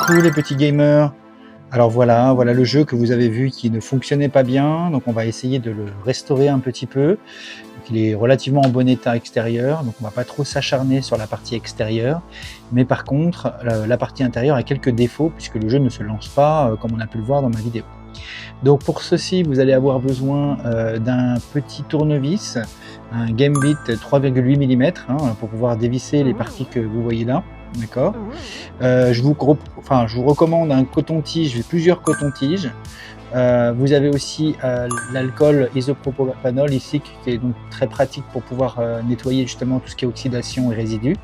tous les petits gamers. Alors voilà le jeu que vous avez vu qui ne fonctionnait pas bien, donc on va essayer de le restaurer un petit peu. Donc, il est relativement en bon état extérieur, donc on va pas trop s'acharner sur la partie extérieure, mais par contre la partie intérieure a quelques défauts puisque le jeu ne se lance pas comme on a pu le voir dans ma vidéo. Donc pour ceci, vous allez avoir besoin d'un petit tournevis, un Gambit 3,8 mm pour pouvoir dévisser les parties que vous voyez là. D'accord. Je vous recommande un coton-tige, plusieurs cotons-tiges. Vous avez aussi l'alcool isopropanol ici, qui est donc très pratique pour pouvoir nettoyer justement tout ce qui est oxydation et résidus.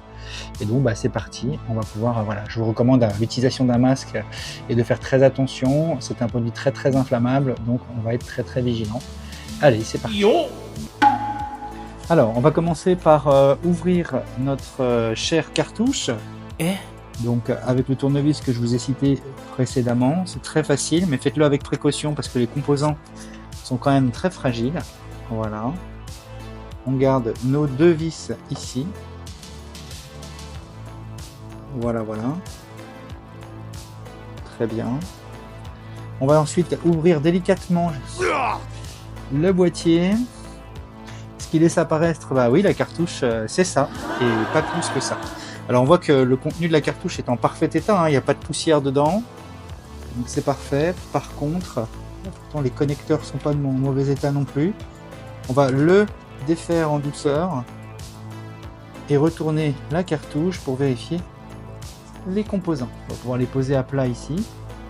Et donc c'est parti, on va pouvoir, je vous recommande l'utilisation d'un masque et de faire très attention. C'est un produit très très inflammable, donc on va être très très vigilant. Allez, c'est parti. Alors, on va commencer par ouvrir notre chère cartouche. Donc avec le tournevis que je vous ai cité précédemment, c'est très facile, mais faites-le avec précaution parce que les composants sont quand même très fragiles. Voilà. On garde nos deux vis ici. Voilà. Très bien. On va ensuite ouvrir délicatement le boîtier. Ce qui laisse apparaître, oui, la cartouche, c'est ça, et pas plus que ça. Alors on voit que le contenu de la cartouche est en parfait état, il n'y a pas de poussière dedans, donc c'est parfait. Par contre, pourtant les connecteurs sont pas de mauvais état non plus. On va le défaire en douceur et retourner la cartouche pour vérifier les composants. On va pouvoir les poser à plat ici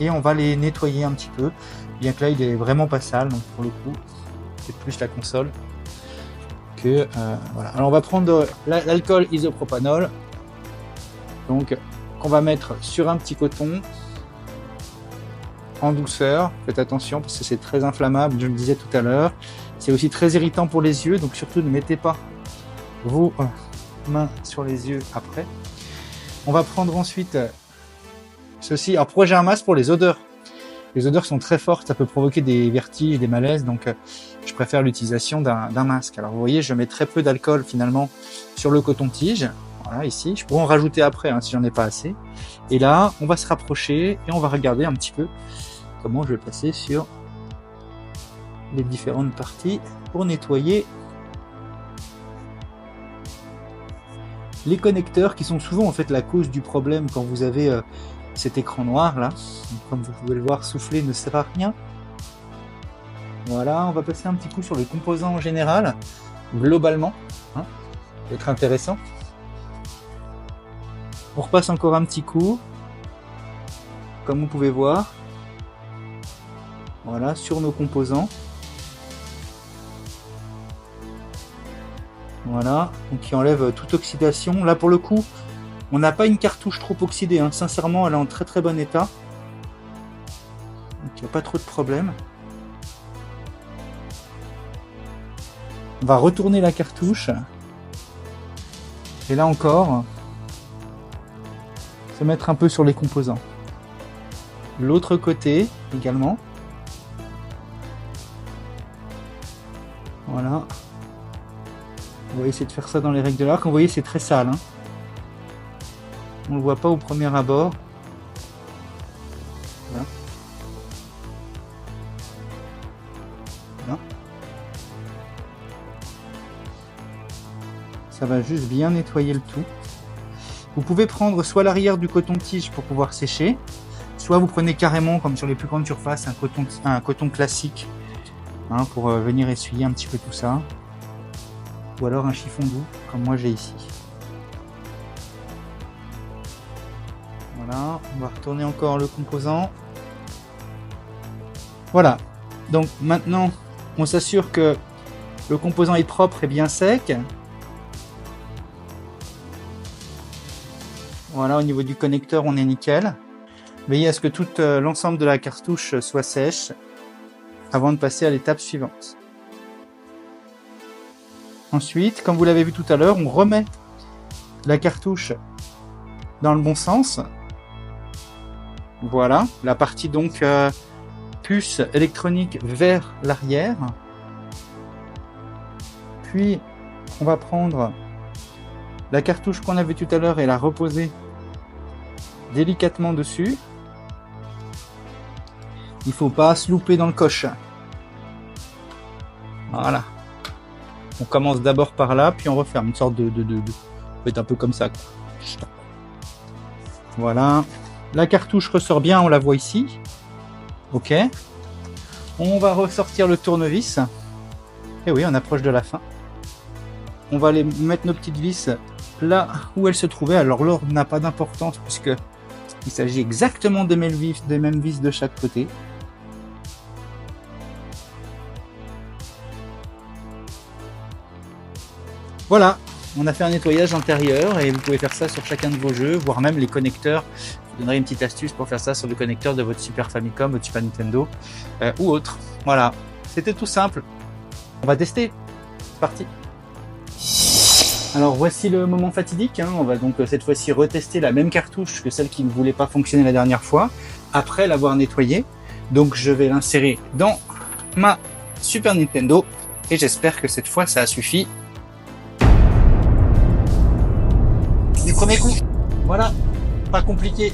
et on va les nettoyer un petit peu, bien que là il est vraiment pas sale, donc pour le coup c'est plus la console que voilà. Alors on va prendre l'alcool isopropanol, donc qu'on va mettre sur un petit coton en douceur. Faites attention parce que c'est très inflammable, je le disais tout à l'heure. C'est aussi très irritant pour les yeux, donc surtout ne mettez pas vos mains sur les yeux après. On va prendre ensuite ceci. Alors pourquoi j'ai un masque? Pour les odeurs. Les odeurs sont très fortes, ça peut provoquer des vertiges, des malaises, donc je préfère l'utilisation d'un masque. Alors vous voyez, je mets très peu d'alcool finalement sur le coton-tige. Voilà, ici, je pourrais en rajouter après si j'en ai pas assez. Et là, on va se rapprocher et on va regarder un petit peu comment je vais passer sur les différentes parties pour nettoyer les connecteurs qui sont souvent en fait la cause du problème quand vous avez cet écran noir là. Donc, comme vous pouvez le voir, souffler ne sert à rien. Voilà, on va passer un petit coup sur les composants en général, globalement, ça va être intéressant. On repasse encore un petit coup, comme vous pouvez voir, voilà, sur nos composants. Voilà, donc qui enlève toute oxydation. Là pour le coup, on n'a pas une cartouche trop oxydée, sincèrement elle est en très très bon état. Donc il n'y a pas trop de problème. On va retourner la cartouche. Et là encore, se mettre un peu sur les composants. L'autre côté également. Voilà. On va essayer de faire ça dans les règles de l'art. Comme vous voyez, c'est très sale. On ne le voit pas au premier abord. Voilà. Voilà. Ça va juste bien nettoyer le tout. Vous pouvez prendre soit l'arrière du coton-tige pour pouvoir sécher, soit vous prenez carrément, comme sur les plus grandes surfaces, un coton classique pour venir essuyer un petit peu tout ça. Ou alors un chiffon doux, comme moi j'ai ici. Voilà, on va retourner encore le composant. Voilà, donc maintenant on s'assure que le composant est propre et bien sec. Voilà, au niveau du connecteur on est nickel. Veillez à ce que tout l'ensemble de la cartouche soit sèche avant de passer à l'étape suivante. Ensuite, comme vous l'avez vu tout à l'heure, on remet la cartouche dans le bon sens. Voilà, la partie donc puce électronique vers l'arrière. Puis on va prendre la cartouche qu'on a vue tout à l'heure et la reposer délicatement dessus. Il faut pas se louper dans le coche. Voilà. On commence d'abord par là, puis on referme. Une sorte de... Peut-être un peu comme ça, quoi. Voilà. La cartouche ressort bien, on la voit ici. Ok. On va ressortir le tournevis. Et oui, on approche de la fin. On va aller mettre nos petites vis là où elles se trouvaient. Alors l'ordre n'a pas d'importance puisque il s'agit exactement des mêmes vis de chaque côté. Voilà, on a fait un nettoyage intérieur et vous pouvez faire ça sur chacun de vos jeux, voire même les connecteurs. Je vous donnerai une petite astuce pour faire ça sur le connecteur de votre Super Famicom, votre Super Nintendo ou autre. Voilà, c'était tout simple. On va tester. C'est parti. Alors voici le moment fatidique. On va donc cette fois-ci retester la même cartouche que celle qui ne voulait pas fonctionner la dernière fois, après l'avoir nettoyée. Donc je vais l'insérer dans ma Super Nintendo et j'espère que cette fois ça a suffi. Du premier coup, voilà, pas compliqué.